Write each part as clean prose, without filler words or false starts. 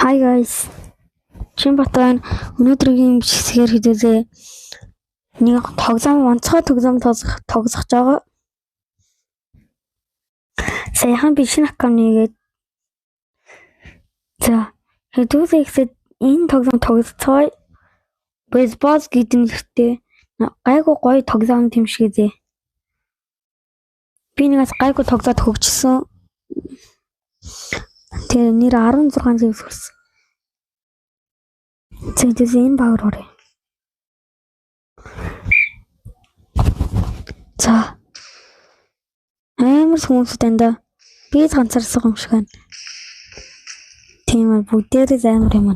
Hi guys. Чинбатан өнөөдрийн бичлэгээр хэдүүлээ нэг онцгой тоглоом тоглох байгаа. Саяхан би шинэ аккаунт нэгээд за хэдүүлээ гэхэд энэ тоглоом тоглоцгоо бейсбол гэдэг нэртэй гайгүй гоё тоглоом юм шиг дээ. Би нэгээс гайгүй тоглоод хөгжсөн. Тэгээ нэр 16 зэрэг хүрсэн. Тэгээс энэ багаар орё. За. Амар хүмүүстэй энэ би ганцаарсан юм шиг байна. Тийм ээ бүгдээрээ амар юм.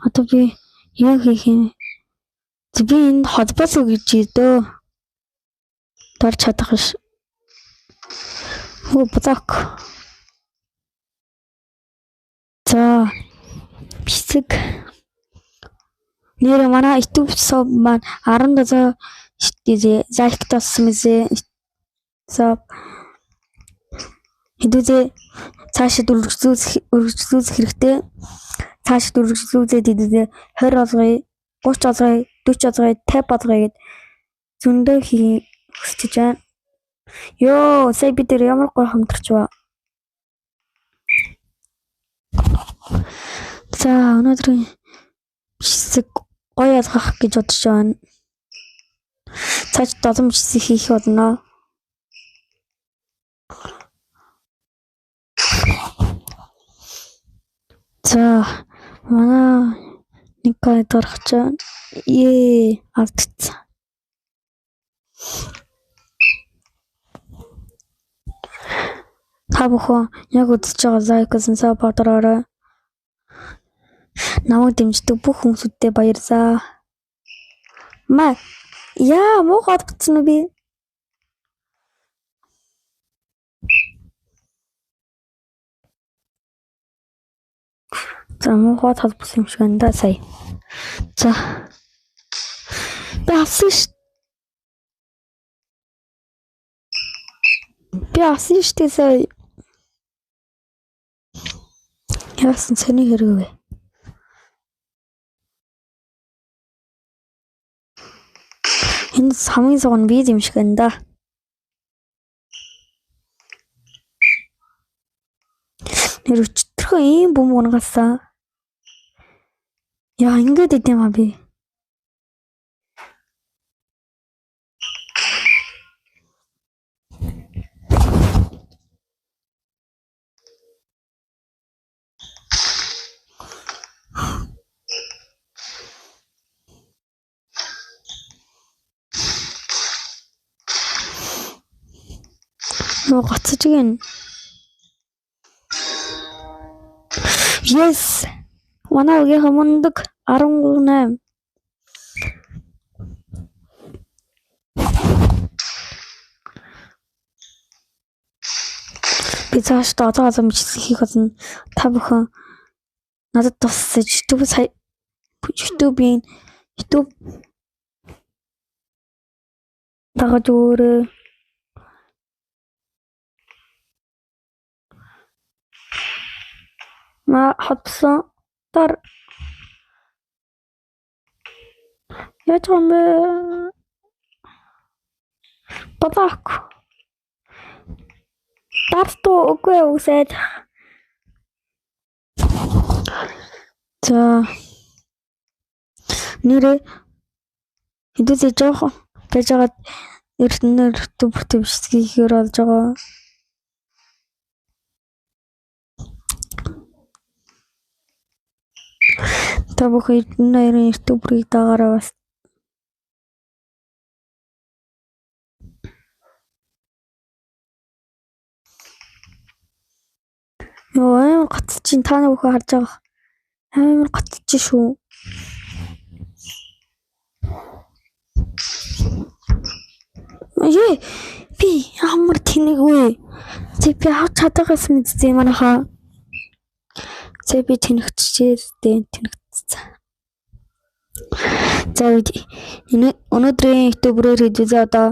Одоо би яг хийх юм. Би энэ холбоос гэж дөө. Дор чадах биш. Блок. За. Бисэг. Нэр манай YouTube соб маань 17 лайк тассан мэзээ. За. Хэдүүлээ цаашид үргэлжлүүлэх хэрэгтэй. Цаашид үргэлжлүүлээд хэдүүлээ 20 олгоё, 30 олгоё, 40 олгоё, 50 олгоё гэд зөндөө хийх хүсэж байна. Йоо, сая бид нар ямар гоё хамтарч ба. За, өнөөдрийн бичлэг гоё ялгах гэж бодож байна. Цааш 7 бичлэг хийх болно. За, манай нэг гайд гарах чинь алдчихсан. Та бүхэн яг үзэж байгаа лайксан саббадараарай. Намайг дэмждэг бүх хүмүүстэй баярлалаа. Яа, муухайд битсэн үү би? За, муухайд холбосон юм шиг байна да сая. За. Би авсан штэ сая. Яасан цэний хэрэг вэ? Энэ хамгийн согн би юм шиг байна да. Нэр өчтөрхөө ийм бөмбөгнагасаа. Яа ингэж идэм аа би. Нөө гоцож гин. Yes. Манай үгийн хамундаг 13. Би цааш одоо бичлэг хийх болно. Та бүхэн надад тусаж YouTube дагаж өөрөө хотсон тар яаж юм бэ? Бабак. Тарто үгүй үсээд. За. Нэрээ хэдүүлээ жоохон байж байгаа эрдэнэр төвхтэй бичлэгээр болж байгаа. Та бүхэн эрдэнэрийн ютуберыг дагаараа бас. Йоо, гацчих та нар бүхэн харж байгаа. Амар гацчих шүү. Би ямар тэнэг вэ? Би авч чадаагаас мэдсэн манайхаа. Би тэнэгчжээ. За өнөөдрийн ютуберээр хэдүүлээ одоо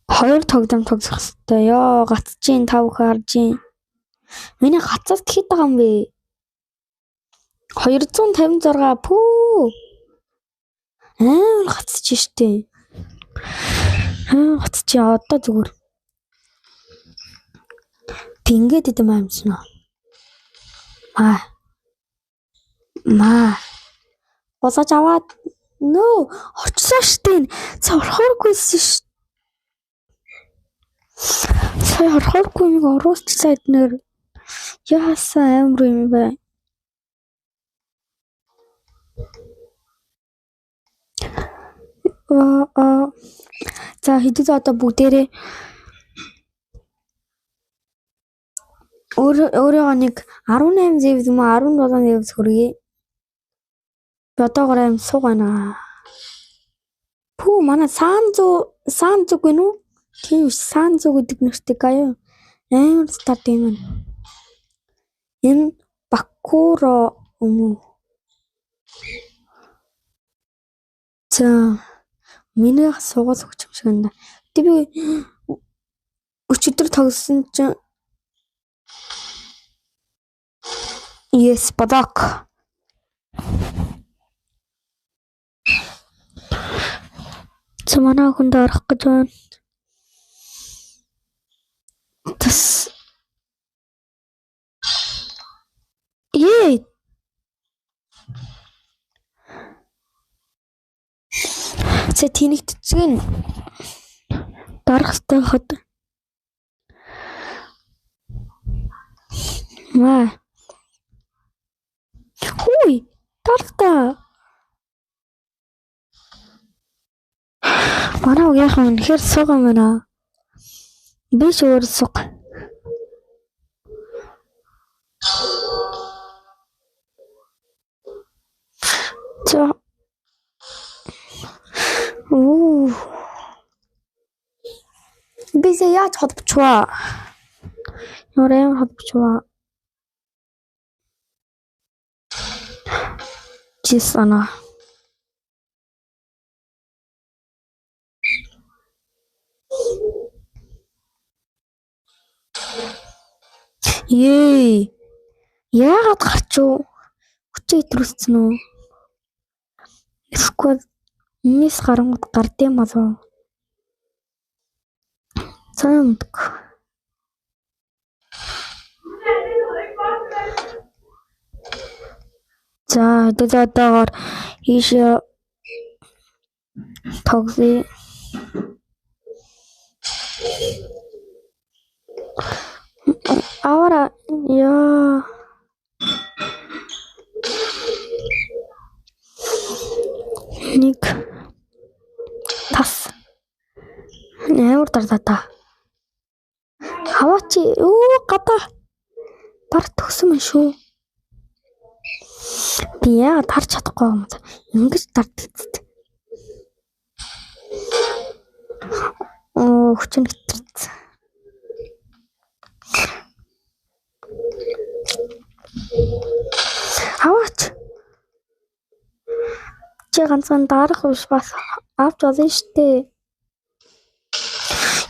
2 тоглоом тоглох хэрэгтэй. Ёо, гацчихин та бүхэн харж ийн. Миний хацаас хэд байгаа юм бэ? 256 пүү. Хацч штэ. Хацч одоо зүгээр. Ингээд идэм амжна. Маа. Госож аваад нөө орчлоо штэ. Цаа орохгүйсэн ш. Цаа орохгүй нэг оруулчихсан эднэр. Яасан амар юм бэ? За хэдий одоо бүгдээрээ өөрийгөө нэг 18 зэвс юм уу 17 зэвс хүргэе. Бодоогоор аим суугана. Пүү манай Санзу гэнэ үү? Тийм Санзу гэдэг нэртэй гаяа. Амар стат юм. Энэ Бакуро юм уу? За миний суугаас өгч юм шиг байна. Тэ би өчигдөр тогссон чинь Yes, бадак. Цамана хүнд орох гэж байна. Тэс. Цэ тэнэгтцэг дарах стай хот. Хүй, тарта. Манай уяахан үнэхээр суугаа байна. Би ч өөр суг. За. Бисээ яаж холбочваа? Нөрөө холбочваа. Чисана. Яагаад гарчуу? Хүчээ төрүүлсэн үү? Эсвэл мис гарангууд гардыг малуу. Цаамдаг. За, дэдэтээр ийшээ тогсё. Ahora я нэг тас нээр дардаа. Хаваач гадаа бар төгсөн мэн шүү. Би яа тарч чадахгүй юм. Ингэж дарддаг. Хүчин хэвтэрсэн. Хаваач. Чи ганцхан дарах биш бас авч болно штэ.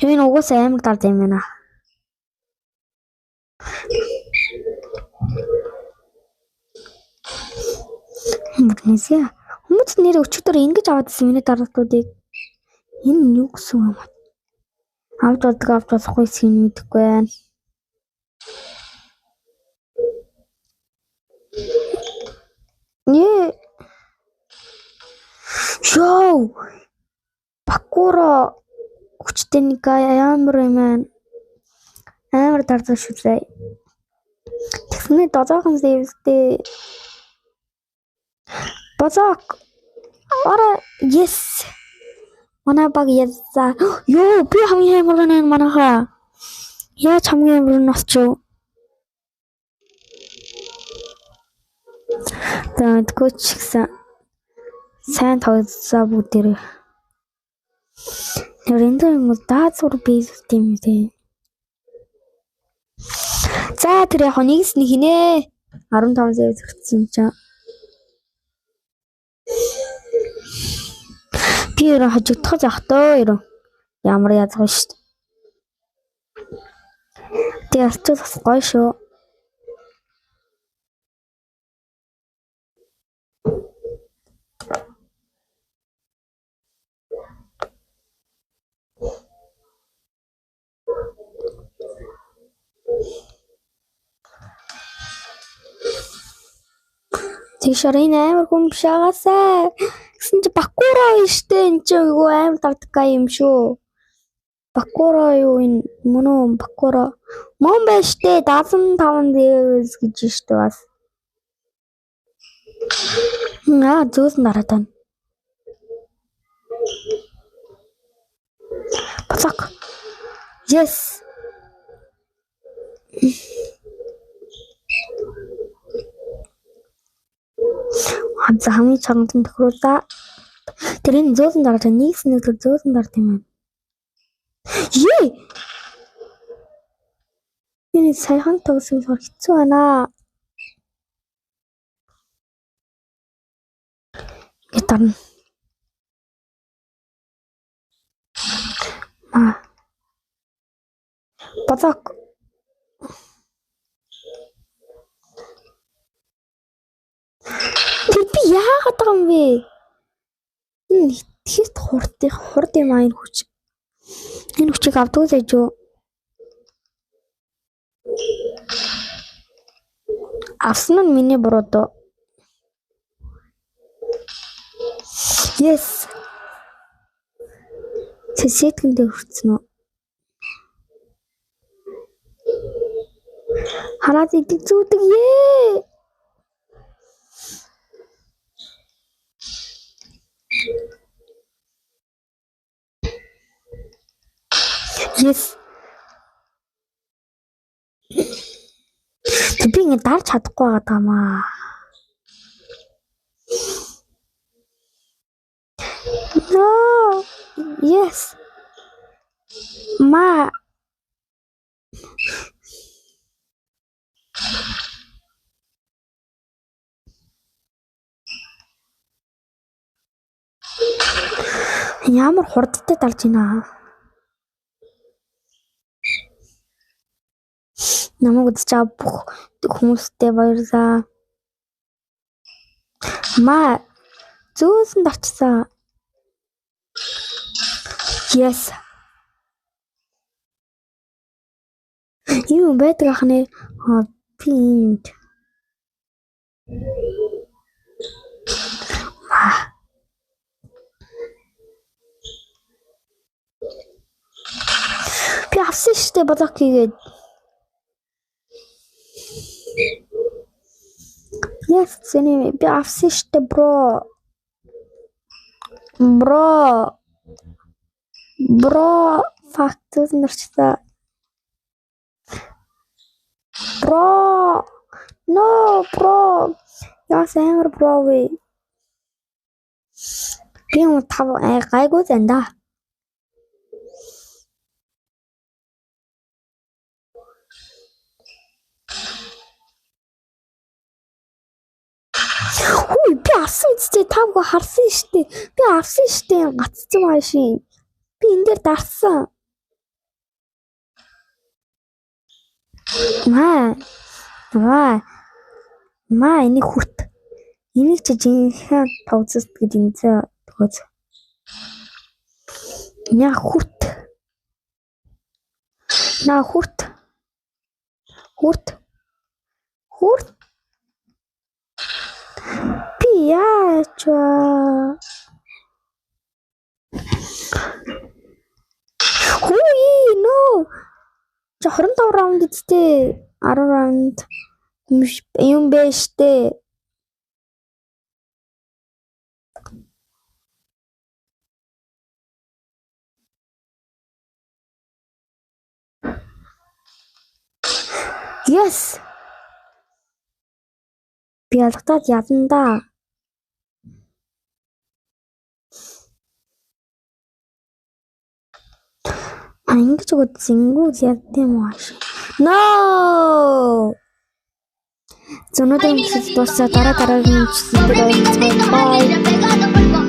Энэ угсаа амар дард юм байна. Мэднэсэ. Хүмүүс нэр өчигдөр ингэж аваадсан миний дараалтуудыг. Энэ нь юу гэсэн юм бэ? Авч болохгүй юм мэдэхгүй байна. Бакуро хүчтэй нэг амар юм байна. Амар дардсан шүү. Тэгснэ дозоохон зэвстэй. Базак. Ара yes. Манай баг язаа. Би хамгийн амар гэнэ манайхаа. Яаж хамгийн амар нь осчоо. Тэдгүүч гисэн сайн тоглоцоо бүгдээрээ. Нэрэнтэй юм уу даацур бейс тийм үү. За тэр яг нэгс нэг хинэ 15 зэв зөрчсөн чинь. Би өөрөө хожигдох захтаа ерөө. Ямар язгав шүү. Тэ алчуус гоё шүү. Тийшэр энэ амар хүн биш агаасаа. Гэсэн чи Бакура штэ энэ чи юу амар тартга юм шүү. Бакура юу энэ мөн Бакура. Мөн байж штэ 75 дээс гэж штэ бас. Зөөсөн дараа тань. Бацак. Yes. Хамгийн чангадан тохируулаа. Тэр энэ зөөсөн дараа тань нэгс зөөсөн дараа тийм ээ. Ее. Энэ сайхан тогсон хэцүү байна. Гитар. Бацак. Би яагаад байгаа юм бэ? Энэ итгэж хурд юм аа энэ хүч. Энэ хүчийг авдаг л ээж юу? Авсан нь миний буруу доо. Yes. Сэтгэндээ хүрсэн үү? Хараад идэг зүүдэг ээ. Yes. Би ингэ дарж чадахгүй байгаа тамаа. No. Yes. Ма. Ямар хурдтай дарж байна. Намайг үзэж байгаа бүх хүмүүстээ баярлалаа. Ма зөөсөн дарчсан. Yes. Юу байдаг ахны пинт. Би авсан штэ бодох хийгээд. Yes, зэний би авсан штэ бро. Бро фактс нэрчээ. Бро. No, бро. Яа сэмэр бро вэ? Би юм тав гайгүй зэнда. Хүй би авсан үстэй тавга харсан штэ. Би авсан штэ гаццсан мааши. Би энэ дээр дарсан. Маа энийг хүрт. Энийг чи жинхэнэ тавцст гэж энэ төгөөж. Ня хүрт. Би яач Хүй no. 25 раунд эцтэй 10 раунд юм биш дээ. Yes. Би алгатаад ядна да. Ингэж өгд зингүү ядсан юм ааш. No. Зөнөөдөр дуусаа дараа дараагийн бичлэгээр уулзъя. Bye.